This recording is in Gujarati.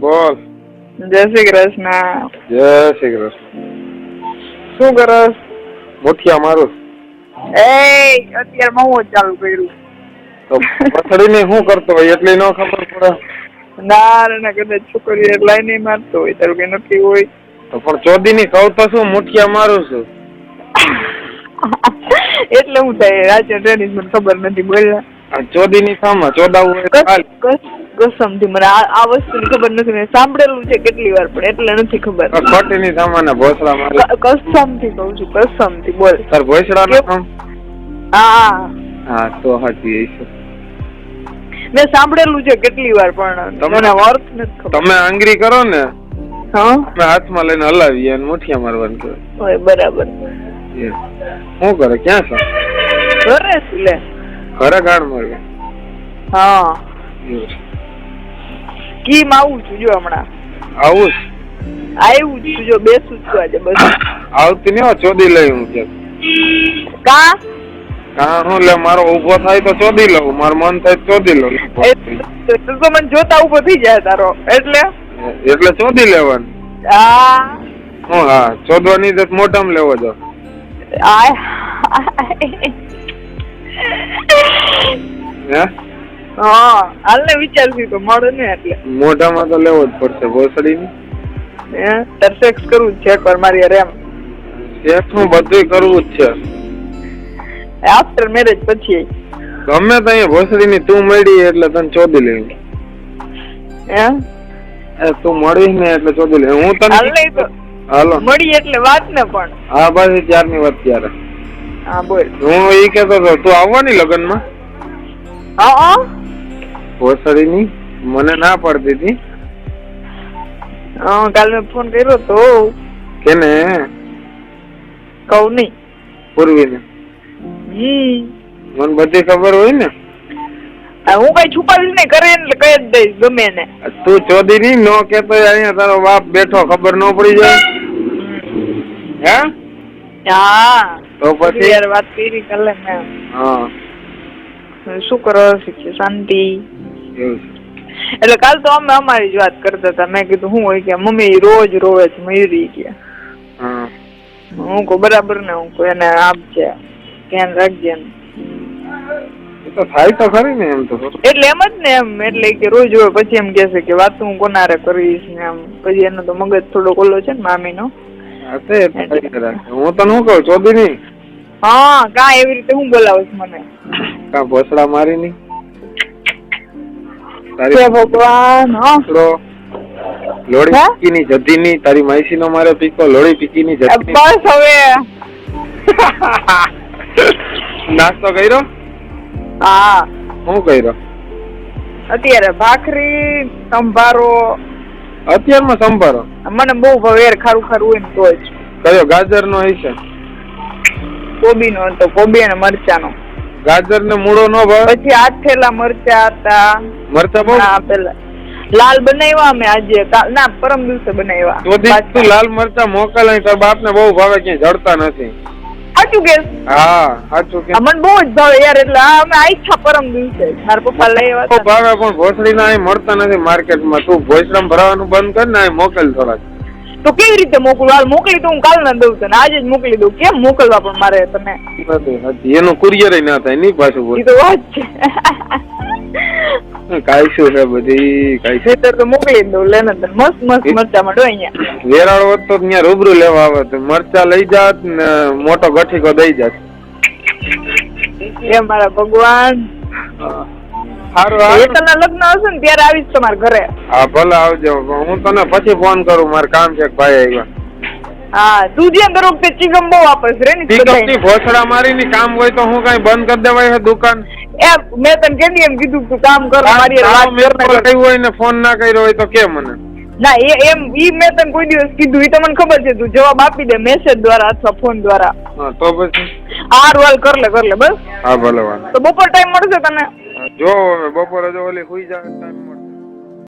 બોલ. જય શ્રી કૃષ્ણ. જય શ્રી કૃષ્ણ. શું કરસ? મુઠિયા મારું. અત્યારે હું ચાલુ કર્યું. તો પથડીને શું કરતો હોય એટલી ન ખબર પડે. ના કદાચ છોકરી એટલે નહીં મારતો હોય તારું કઈ નક્કી હોય. તો પણ ચોદીની કહું તો શું મુઠિયા મારું છું. એટલે હું થાય રાજ્ય ટ્રેનિંગ મને ખબર નથી બોલ્યા. ચોદીની સામા ચોદાવું કસમ થી મને આ વસ્તુની ખબર નથી. મેં સાંભળેલું છે કેટલી વાર પણ એટલે નથી ખબર. ખોટીની સામાના ભોસડા મારે. કસમ થી કઉ છું, કસમ થી બોલ. તાર ભોસડા નું કામ? હા હા તો હાચી છે. મેં સાંભળેલું છે કેટલી વાર પણ મને અર્થ નથી ખબર. તમે આંગળી કરો ને હા અમે હાથમાં લઈને હલાવીએ અને મુઠિયા મારવાનું કહે. હોય બરાબર. શું કરે? ક્યાં છો? ઘરે લે. ઘરે ગાડ મારે. હા કીમ આવું છું જો હમણાં. આવું આવ્યું છું જો બેસું છું આજે બસ. આવતી નહીં ચોદી લઈ હું કે કા હું લે મારો ઉભો થાય તો ચોદી લઉં, મારું મન થાય તો ચોદી લઉં. તો મને જોતા ઉભો થઈ જાય તારો એટલે ચોદી લેવાનું. હા હું હા ચોદવાની તો મોઢામાં લેવો જો. હા હાલ ને વિચારશું તો મળે ને એટલે મોઢામાં તો લેવો જ પડશે ભોસડી ની. તાર સેક્સ કરવું જ છે એકવાર મારી રેમ. સેક્સ નું બધું કરવું જ છે આફ્ટર મેરેજ પછી. ગમે તો અહીંયા ભોસડી ની તું મળી એટલે તને ચોદી લેવી. તું મળી ને એટલે ચોદી લે. હું તને હાલો મળી એટલે વાત ને પણ. હા બસ ત્યારની વાત ત્યારે. હા બોલ. હું એ કેતો હતો તું આવવાની લગ્ન માં? હા ભોસડી ની મને ના પડતી હતી. કાલ મેં ફોન કર્યો તો. કેને? કઉ નહી. પૂર્વી ને. મને બધી ખબર હોય ને. હું કઈ છુપાવીશ નહીં, કરે એટલે કહી જ દઈશ ગમે ને. તું ચોદી ની નો કેતો અહીંયા તારો બાપ બેઠો ખબર ન પડી જાય. હા તો પછી યાર વાત કરી કાલે મેં. હા શું કરો? શાંતિ? એટલે કાલ તો અમે અમારી જ વાત કરતા હતા. મેં કીધું શું હોય કે મમ્મી રોજ રોવે છે મયુરી ગયા. હું કહું બરાબર ને, હું કહું એને આપજે ધ્યાન રાખજે. તો થાય તો ખરી ને એમ તો. એટલે એમ જ ને એમ એટલે કે રોજ હોય પછી એમ કે છે કે વાત હું કોનારે કરીશ ને એમ. પછી એનો તો મગજ થોડો ઓલો છે ને મામી નો. હું તને શું કહું ચોદી ની. હા કા એવી રીતે હું બોલાવીશ મને? કા ભોસડા મારી ની ભગવાન. લોડી પીકી ની જતી ની તારી માઈસી નો મારે પીકો લોડી પીકી ની જતી. બસ હવે નાસ્તો કર્યો? હા. શું કર્યો? અત્યારે ભાખરી સંભારો. અત્યારમાં સંભારો? મને બહુ ભાવે ખારું ખારું હોય ને તો જ. કયો? ગાજર નો હશે? કોબી નો હતો, કોબી અને મરચા નો. ગાજર ને મૂળો નો ભાવે? પછી 8 થેલા મરચા હતા. મરચા બહુ પેલા લાલ બનાવ્યા અમે આજે, ના પરમ દિવસે બનાવ્યા. તું લાલ મરચા મોકલ. તાર બાપ ને બહુ ભાવે, ક્યાંય જડતા નથી. સાચું કે? હા સાચું કે. મને બહુ જ ભાવે યાર. એટલે અમે આઈછા પરમ દિવસે મારા પપ્પા લઈ આવ્યા. ભાવે પણ ભોસડી ના મળતા નથી માર્કેટમાં. તું ભોસડામાં ભરાવાનું બંધ કર ને, મોકલ થોડાક. તો કેવી રીતે મોકલું? હાલ મોકલી તો હું કાલ ના દઉં તને, આજે જ મોકલી દઉં. કેમ મોકલવા પણ મારે તને? એનું કુરિયર ના થાય નહીં પાછું. એ તો વાત છે. કાઈ શું છે બધી કાઈ તો મોકલી દઉં. લે ને મસ્ત મસ્ત મરચા મળો અહીંયા. વેરાળ હોત તો ત્યાં રૂબરૂ લેવા આવે તો મરચા લઈ જાત ને મોટો ગઠીકો દઈ જાત. એ મારા ભગવાન. હેતલના લગ્ન હશે ને ત્યારે આવીશ તમારા ઘરે. હા ભલે આવજો. હું તને પછી ફોન કરું, મારે કામ છે. ભાઈ આવ્યા. હા તું જે દર વખતે ચીગમ બહુ વાપસ રે ને. ચીગમની ભોસડા મારી ની કામ હોય તો હું કઈ બંધ કરી દેવાય છે દુકાન? મેં તને કેમ એમ કીધું તું કામ કર મારી વાત હોય ને ફોન ના કર્યો હોય તો કે મને. ના એમ મેં તને કોઈ દિવસ કીધું? એ તો મને ખબર છે. તું જવાબ આપી દે મેસેજ દ્વારા અથવા ફોન દ્વારા. તો પછી હાલ કર લે બસ. હા ભલે વાત. તો બપોર ટાઈમ મળશે તને? જો બપોરે જો ઓલી સુઈ જાય ટાઈમ મળશે.